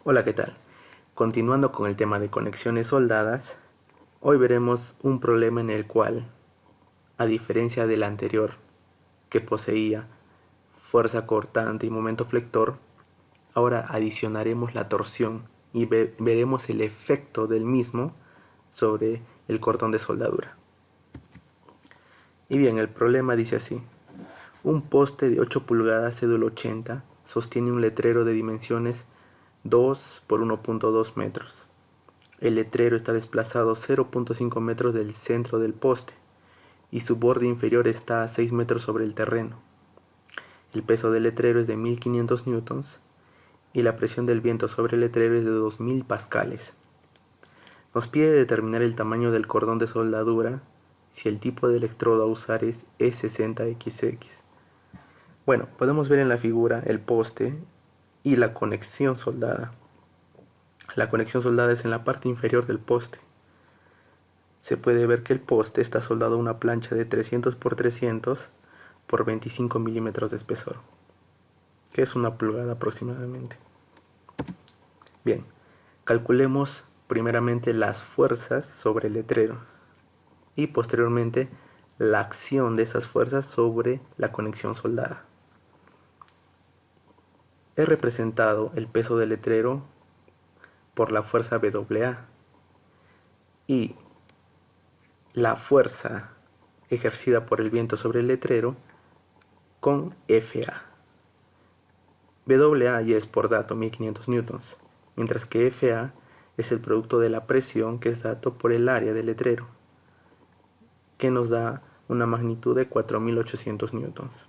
Hola, ¿qué tal? Continuando con el tema de conexiones soldadas, hoy veremos un problema en el cual, a diferencia del anterior, que poseía fuerza cortante y momento flector, ahora adicionaremos la torsión y veremos el efecto del mismo sobre el cordón de soldadura. Y bien, el problema dice así: un poste de 8 pulgadas cédula 80 sostiene un letrero de dimensiones 2 por 1.2 metros. El letrero está desplazado 0.5 metros del centro del poste y su borde inferior está a 6 metros sobre el terreno. El peso del letrero es de 1500 newtons y la presión del viento sobre el letrero es de 2000 pascales. Nos pide determinar el tamaño del cordón de soldadura si el tipo de electrodo a usar es E60XX. Bueno, podemos ver en la figura el poste y la conexión soldada. La conexión soldada es en la parte inferior del poste. Se puede ver que el poste está soldado a una plancha de 300 por 300 por 25 milímetros de espesor, que es una pulgada aproximadamente. Bien, calculemos primeramente las fuerzas sobre el letrero y posteriormente la acción de esas fuerzas sobre la conexión soldada. He representado el peso del letrero por la fuerza WA y la fuerza ejercida por el viento sobre el letrero con FA. WA ya es por dato 1500 newtons, mientras que FA es el producto de la presión que es dato por el área del letrero, que nos da una magnitud de 4800 newtons.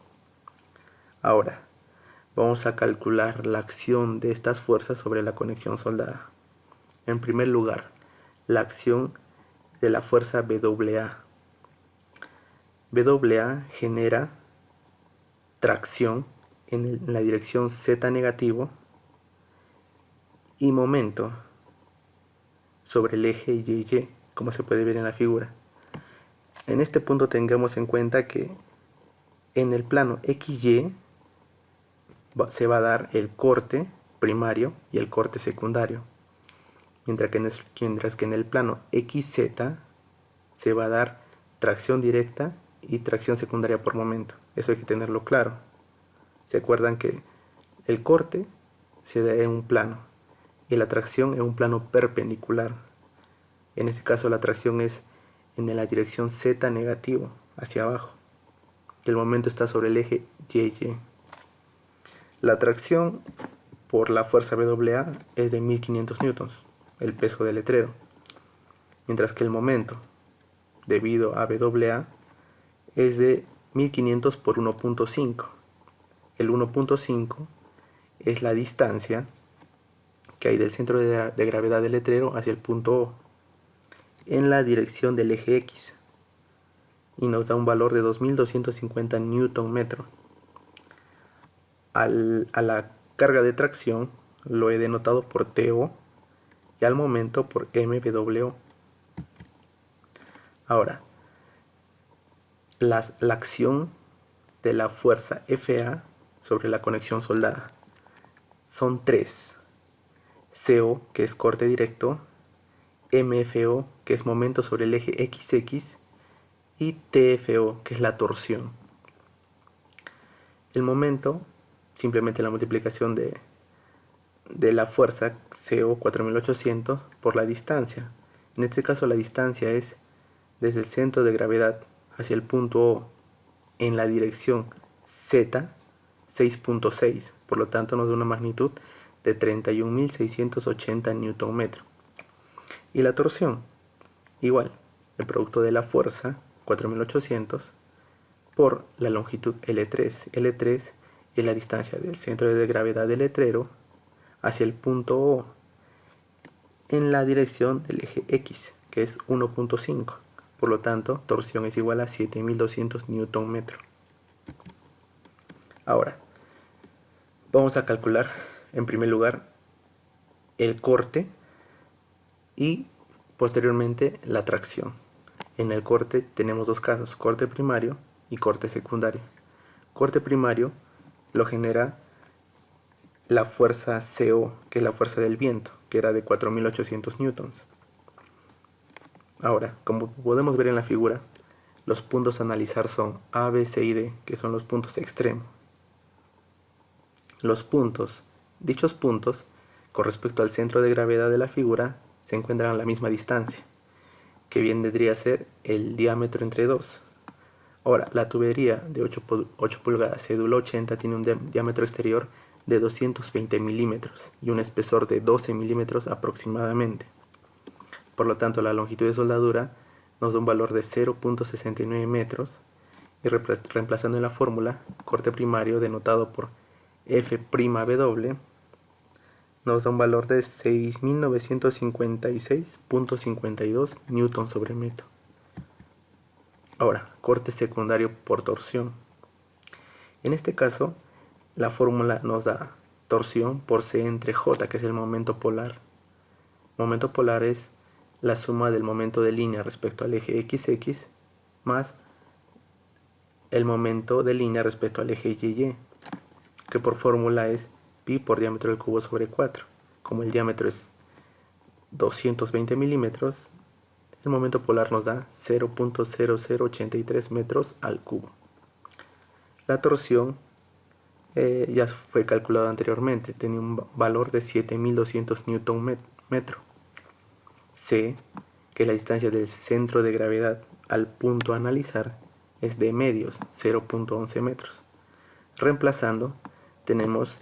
Ahora, vamos a calcular la acción de estas fuerzas sobre la conexión soldada. En primer lugar, la acción de la fuerza WA. WA genera tracción en la dirección Z negativo y momento sobre el eje YY, como se puede ver en la figura. En este punto tengamos en cuenta que en el plano XY se va a dar el corte primario y el corte secundario, mientras que en el plano XZ se va a dar tracción directa y tracción secundaria por momento. Eso hay que tenerlo claro. ¿Se acuerdan que el corte se da en un plano y la tracción en un plano perpendicular? En este caso la tracción es en la dirección Z negativo, hacia abajo, y el momento está sobre el eje YY. La tracción por la fuerza WA es de 1500 newtons, el peso del letrero, mientras que el momento debido a WA es de 1500 por 1.5. El 1.5 es la distancia que hay del centro de gravedad del letrero hacia el punto O en la dirección del eje X y nos da un valor de 2250 newton metro. A la carga de tracción lo he denotado por TO y al momento por MWO. Ahora, la acción de la fuerza FA sobre la conexión soldada son tres: CO, que es corte directo, MFO, que es momento sobre el eje XX, y TFO, que es la torsión. El momento, simplemente la multiplicación de la fuerza CO 4800 por la distancia. En este caso la distancia es desde el centro de gravedad hacia el punto O en la dirección Z 6.6, por lo tanto nos da una magnitud de 31.680 Nm. Y la torsión, igual, el producto de la fuerza 4800 por la longitud L3. L3 es la distancia del centro de gravedad del letrero hacia el punto O en la dirección del eje X, que es 1.5. Por lo tanto, torsión es igual a 7200 Nm. Ahora, vamos a calcular en primer lugar el corte y posteriormente la tracción. En el corte tenemos dos casos: corte primario y corte secundario. Corte primario lo genera la fuerza CO, que es la fuerza del viento, que era de 4800 newtons. Ahora, como podemos ver en la figura, los puntos a analizar son A, B, C y D, que son los puntos extremos. Dichos puntos, con respecto al centro de gravedad de la figura, se encuentran a la misma distancia, que bien vendría a ser el diámetro entre dos. Ahora, la tubería de 8 pulgadas cédula 80 tiene un diámetro exterior de 220 milímetros y un espesor de 12 milímetros aproximadamente. Por lo tanto, la longitud de soldadura nos da un valor de 0.69 metros y reemplazando en la fórmula, corte primario denotado por F'W nos da un valor de 6.956.52 newton sobre metro. Ahora, corte secundario por torsión. En este caso, la fórmula nos da torsión por C entre J, que es el momento polar. Momento polar es la suma del momento de línea respecto al eje XX más el momento de línea respecto al eje YY, que por fórmula es pi por diámetro del cubo sobre 4. Como el diámetro es 220 milímetros, el momento polar nos da 0.0083 metros al cubo. La torsión ya fue calculada anteriormente, tenía un valor de 7200 newton metro. C, que la distancia del centro de gravedad al punto a analizar es de medios, 0.11 metros. Reemplazando, tenemos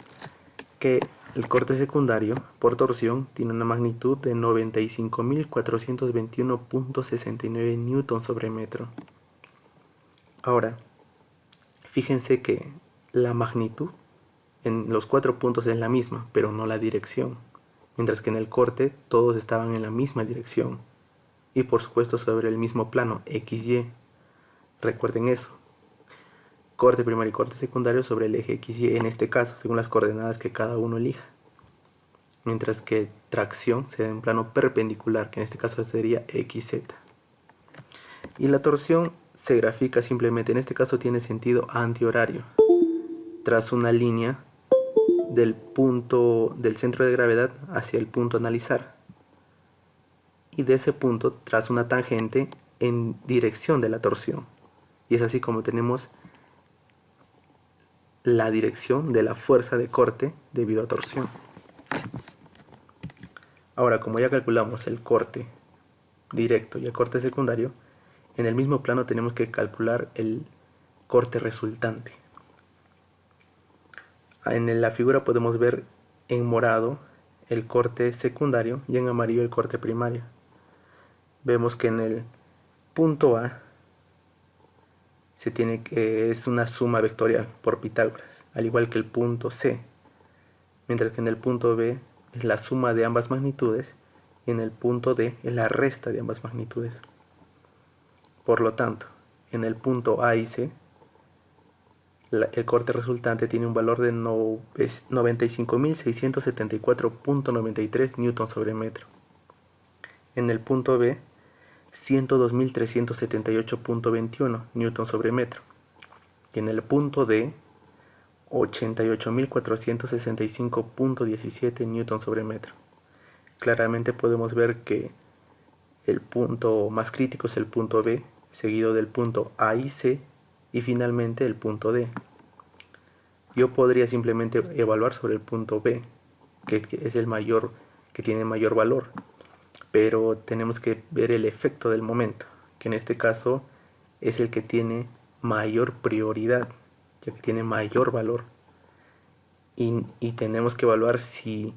que el corte secundario por torsión tiene una magnitud de 95.421.69 newton sobre metro. Ahora, fíjense que la magnitud en los 4 puntos es la misma, pero no la dirección, mientras que en el corte todos estaban en la misma dirección y por supuesto sobre el mismo plano XY. Recuerden eso. Corte primario y corte secundario sobre el eje XY en este caso, según las coordenadas que cada uno elija. Mientras que tracción se da en plano perpendicular, que en este caso sería XZ. Y la torsión se grafica simplemente, en este caso tiene sentido antihorario, tras una línea del punto del centro de gravedad hacia el punto a analizar. Y de ese punto tras una tangente en dirección de la torsión. Y es así como tenemos la dirección de la fuerza de corte debido a torsión. Ahora, como ya calculamos el corte directo y el corte secundario, en el mismo plano tenemos que calcular el corte resultante. En la figura podemos ver en morado el corte secundario y en amarillo el corte primario. Vemos que en el punto A es una suma vectorial por Pitágoras, al igual que el punto C, mientras que en el punto B es la suma de ambas magnitudes y en el punto D es la resta de ambas magnitudes. Por lo tanto, en el punto A y C, el corte resultante tiene un valor de 95.674.93 newton sobre metro. En el punto B, 102.378.21 newton sobre metro. Y en el punto D, 88.465.17 newton sobre metro. Claramente podemos ver que el punto más crítico es el punto B, seguido del punto A y C, y finalmente el punto D. Yo podría simplemente evaluar sobre el punto B, que es el mayor, que tiene mayor valor, pero tenemos que ver el efecto del momento, que en este caso es el que tiene mayor prioridad, ya que tiene mayor valor, y tenemos que evaluar si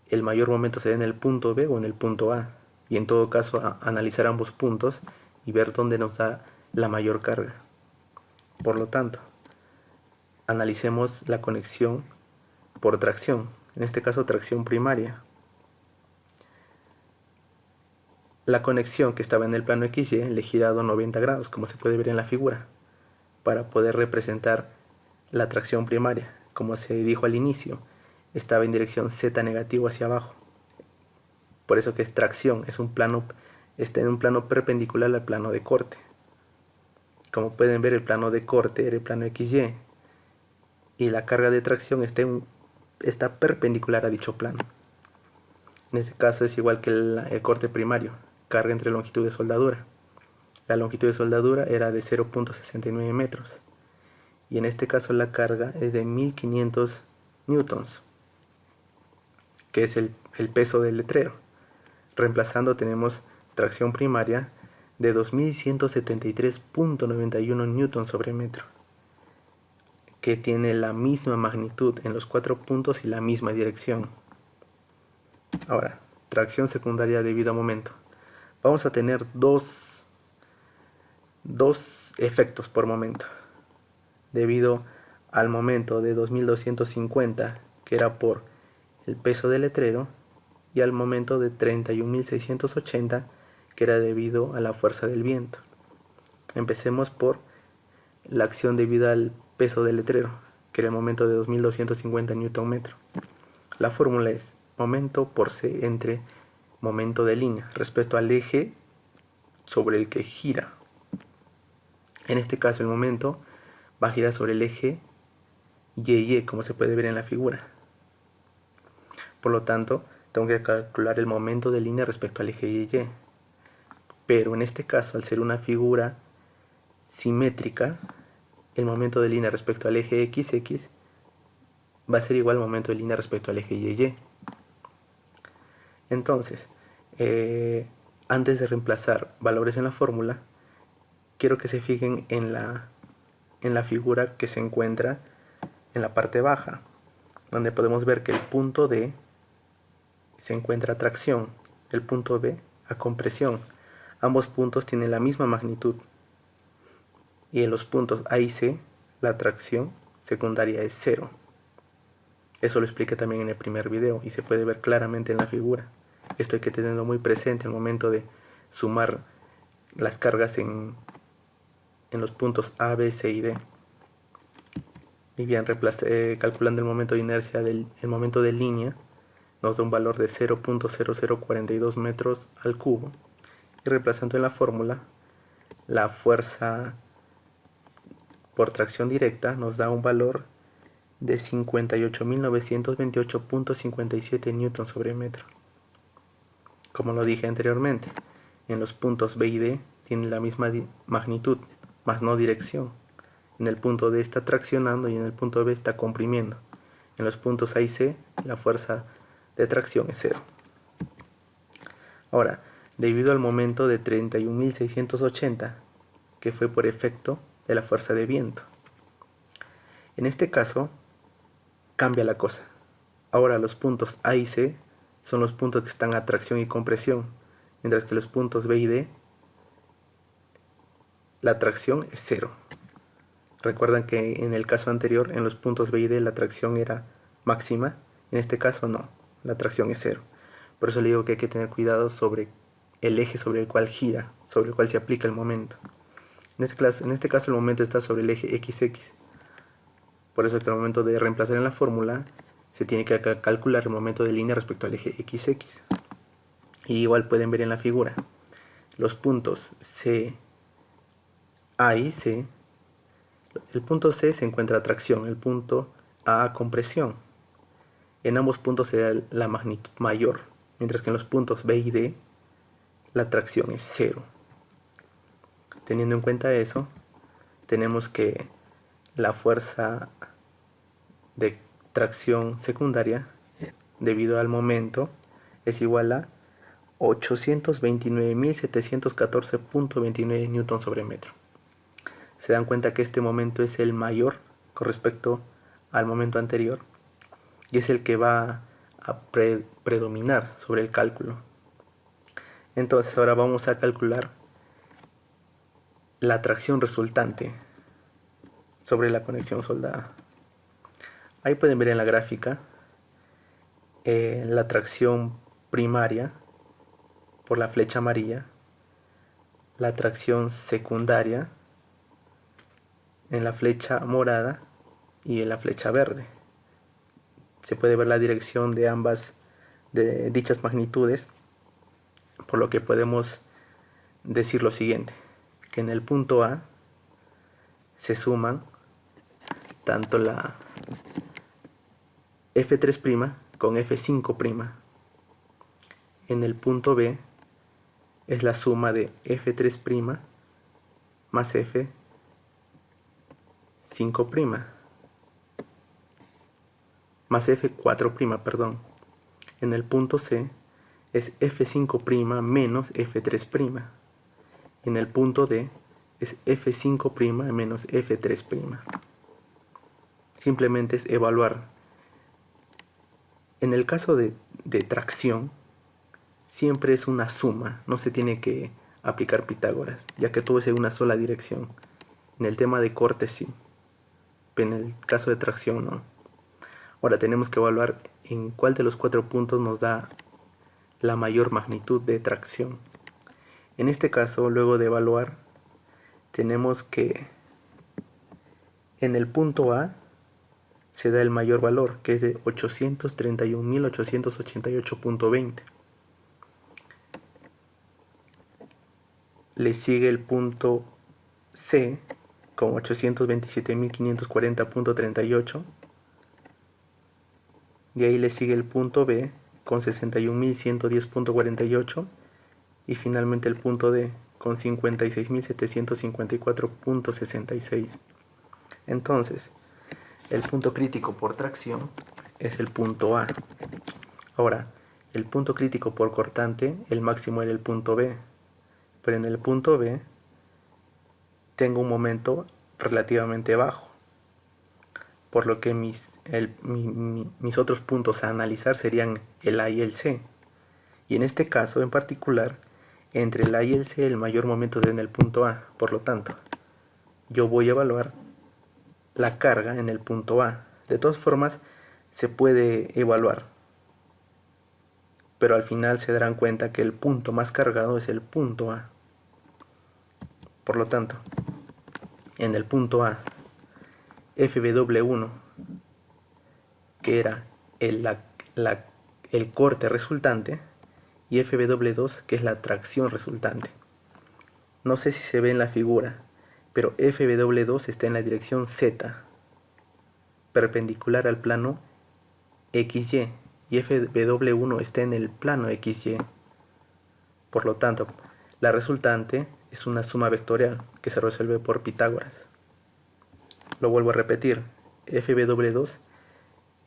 el mayor momento se da en el punto B o en el punto A, y en todo caso analizar ambos puntos y ver dónde nos da la mayor carga. Por lo tanto, analicemos la conexión por tracción, en este caso tracción primaria. La conexión que estaba en el plano XY le he girado 90 grados, como se puede ver en la figura, para poder representar la tracción primaria. Como se dijo al inicio, estaba en dirección Z negativo hacia abajo. Por eso que es tracción, está en un plano perpendicular al plano de corte. Como pueden ver, el plano de corte era el plano XY y la carga de tracción está en está perpendicular a dicho plano. En este caso es igual que el corte primario, carga entre longitud de soldadura. La longitud de soldadura era de 0.69 metros y en este caso la carga es de 1500 newtons, que es el peso del letrero. Reemplazando tenemos tracción primaria de 2173.91 newtons sobre metro, que tiene la misma magnitud en los 4 puntos y la misma dirección. Ahora, tracción secundaria debido a momento. Vamos a tener dos efectos por momento. Debido al momento de 2250, que era por el peso del letrero, y al momento de 31.680, que era debido a la fuerza del viento. Empecemos por la acción debida al peso del letrero, que era el momento de 2250 Nm. La fórmula es momento por C entre momento de línea respecto al eje sobre el que gira. En este caso el momento va a girar sobre el eje YY, como se puede ver en la figura. Por lo tanto, tengo que calcular el momento de línea respecto al eje YY. Pero en este caso, al ser una figura simétrica, el momento de línea respecto al eje XX va a ser igual al momento de línea respecto al eje YY. Entonces, antes de reemplazar valores en la fórmula, quiero que se fijen en la figura que se encuentra en la parte baja, donde podemos ver que el punto D se encuentra a tracción, el punto B a compresión. Ambos puntos tienen la misma magnitud. Y en los puntos A y C, la tracción secundaria es 0. Eso lo expliqué también en el primer video y se puede ver claramente en la figura. Esto hay que tenerlo muy presente al momento de sumar las cargas en los puntos A, B, C y D. Y bien, calculando el momento de inercia el momento de línea, nos da un valor de 0.0042 metros al cubo. Y reemplazando en la fórmula, la fuerza por tracción directa nos da un valor de 58.928.57 newtons sobre metro. Como lo dije anteriormente, en los puntos B y D tienen la misma magnitud, más no dirección. En el punto D está traccionando y en el punto B está comprimiendo. En los puntos A y C la fuerza de tracción es 0. Ahora, debido al momento de 31.680, que fue por efecto de la fuerza de viento. En este caso, cambia la cosa. Ahora los puntos A y C son los puntos que están a tracción y compresión, mientras que los puntos B y D, la tracción es 0. Recuerdan que en el caso anterior, en los puntos B y D, la tracción era máxima. En este caso no, la tracción es 0. Por eso le digo que hay que tener cuidado sobre el eje sobre el cual gira, sobre el cual se aplica el momento. En este caso el momento está sobre el eje XX. Por eso que al momento de reemplazar en la fórmula se tiene que calcular el momento de línea respecto al eje XX. Y igual pueden ver en la figura los puntos C, A y C. El punto C se encuentra a tracción, el punto A compresión. En ambos puntos se da la magnitud mayor, mientras que en los puntos B y D la tracción es 0. Teniendo en cuenta eso, tenemos que la fuerza de tracción secundaria debido al momento es igual a 829.714.29 newtons sobre metro. Se dan cuenta que este momento es el mayor con respecto al momento anterior y es el que va a predominar sobre el cálculo. Entonces ahora vamos a calcular la tracción resultante sobre la conexión soldada. Ahí pueden ver en la gráfica la tracción primaria por la flecha amarilla, la tracción secundaria en la flecha morada y en la flecha verde. Se puede ver la dirección de ambas de dichas magnitudes, por lo que podemos decir lo siguiente, que en el punto A se suman tanto la F3' con F5'. En el punto B es la suma de F3' más F5', más F4', perdón. En el punto C es F5' menos F3'. En el punto D es F5' menos F3'. Simplemente es evaluar. En el caso de tracción, siempre es una suma, no se tiene que aplicar Pitágoras, ya que todo es en una sola dirección. En el tema de corte sí, pero en el caso de tracción no. Ahora tenemos que evaluar en cuál de los 4 puntos nos da la mayor magnitud de tracción. En este caso, luego de evaluar, tenemos que en el punto A se da el mayor valor, que es de 831.888.20. Le sigue el punto C con 827.540.38. De ahí le sigue el punto B con 61.110.48. Y finalmente el punto D con 56.754.66. Entonces, el punto crítico por tracción es el punto A. Ahora, el punto crítico por cortante, el máximo era el punto B. Pero en el punto B tengo un momento relativamente bajo. Por lo que mis otros puntos a analizar serían el A y el C. Y en este caso en particular, entre el A y el C el mayor momento es en el punto A. Por lo tanto, yo voy a evaluar la carga en el punto A. De todas formas, se puede evaluar, pero al final se darán cuenta que el punto más cargado es el punto A. Por lo tanto, en el punto A, FW1, que era el corte resultante, y FW2, que es la tracción resultante. No sé si se ve en la figura, pero FW2 está en la dirección Z, perpendicular al plano XY, y FW1 está en el plano XY. Por lo tanto, la resultante es una suma vectorial que se resuelve por Pitágoras. Lo vuelvo a repetir, FW2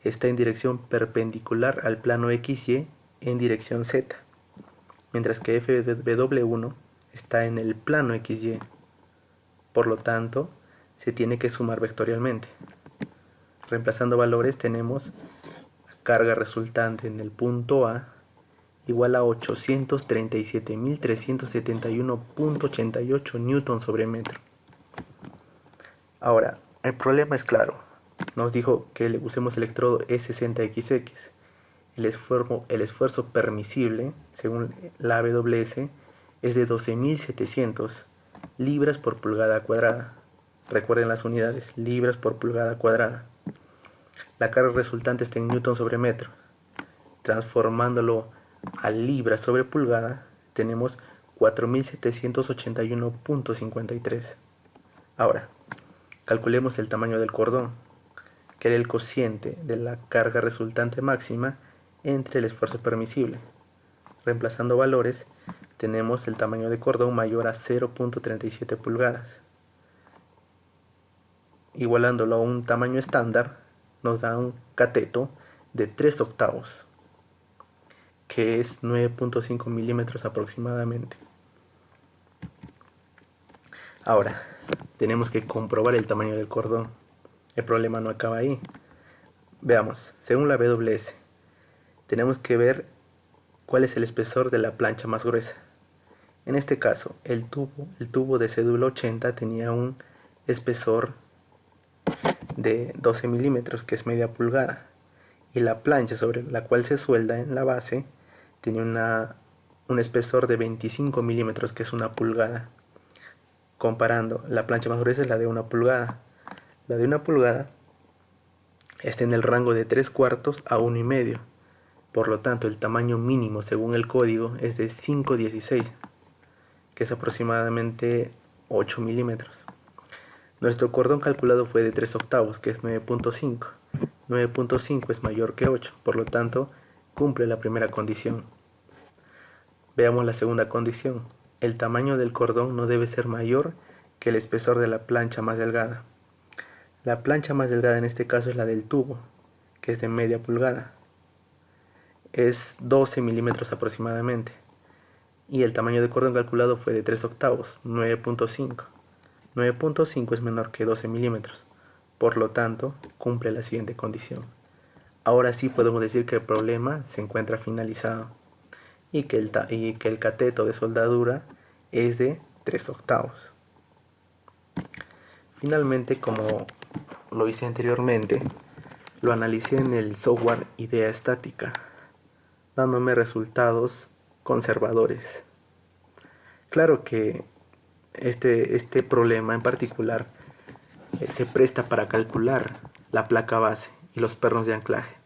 está en dirección perpendicular al plano XY en dirección Z, mientras que FW1 está en el plano XY. Por lo tanto, se tiene que sumar vectorialmente. Reemplazando valores tenemos carga resultante en el punto A igual a 837.371.88 newton sobre metro. Ahora, el problema es claro. Nos dijo que le usemos el electrodo E60XX. El esfuerzo permisible, según la AWS, es de 12.700 libras por pulgada cuadrada. Recuerden las unidades, libras por pulgada cuadrada. La carga resultante está en newton sobre metro. Transformándolo a libras sobre pulgada, tenemos 4.781.53. Ahora, calculemos el tamaño del cordón, que era el cociente de la carga resultante máxima entre el esfuerzo permisible. Reemplazando valores, tenemos el tamaño de cordón mayor a 0.37 pulgadas. Igualándolo a un tamaño estándar, nos da un cateto de 3 octavos, que es 9.5 milímetros aproximadamente. Ahora, tenemos que comprobar el tamaño del cordón. El problema no acaba ahí. Veamos, según la AWS, tenemos que ver cuál es el espesor de la plancha más gruesa. En este caso, el tubo de cédula 80 tenía un espesor de 12 milímetros, que es media pulgada, y la plancha sobre la cual se suelda en la base tiene un espesor de 25 milímetros, que es una pulgada. Comparando, la plancha más gruesa es la de 1 pulgada. La de 1 pulgada está en el rango de 3/4 a 1,5. Por lo tanto, el tamaño mínimo según el código es de 516, que es aproximadamente 8 milímetros. Nuestro cordón calculado fue de 3 octavos, que es 9.5, 9.5 es mayor que 8, por lo tanto, cumple la primera condición. Veamos la segunda condición. El tamaño del cordón no debe ser mayor que el espesor de la plancha más delgada. La plancha más delgada en este caso es la del tubo, que es de media pulgada. Es 12 milímetros aproximadamente. Y el tamaño del cordón calculado fue de 3/8, 9.5. 9.5 es menor que 12 milímetros. Por lo tanto, cumple la siguiente condición. Ahora sí podemos decir que el problema se encuentra finalizado y que el cateto de soldadura es de 3/8. Finalmente, como lo hice anteriormente, lo analicé en el software Idea Estática, dándome resultados conservadores. Claro que este problema en particular se presta para calcular la placa base y los pernos de anclaje,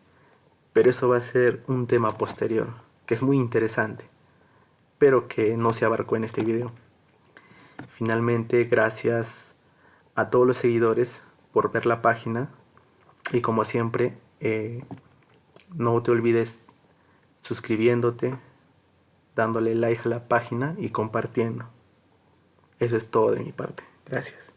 pero eso va a ser un tema posterior, que es muy interesante, pero que no se abarcó en este video. Finalmente, gracias a todos los seguidores por ver la página y como siempre, no te olvides suscribiéndote, dándole like a la página y compartiendo. Eso es todo de mi parte. Gracias.